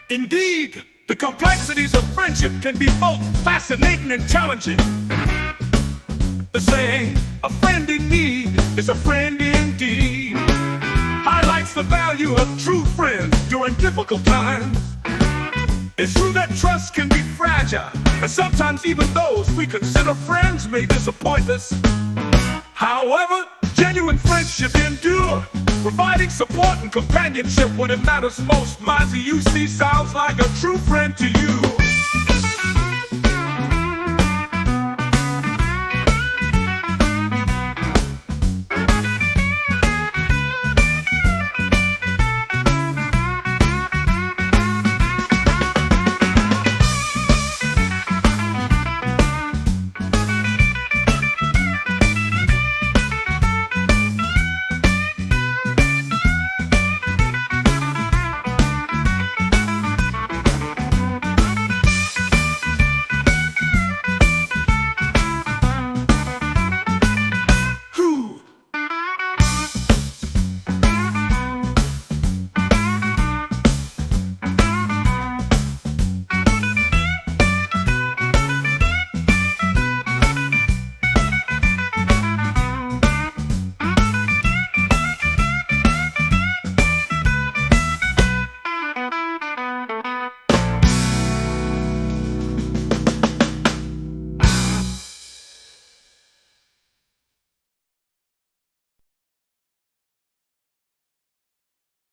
Indeed, the complexities of friendship can be both fascinating and challenging. The saying, a friend in need is a friend indeed, highlights the value of true friends during difficult times. It's true that trust can be fragile, and sometimes even those we consider friends may disappoint us. However, genuine friendship endure, providing support and companionship when it matters most. Maazi-UC sounds like a true friend to you.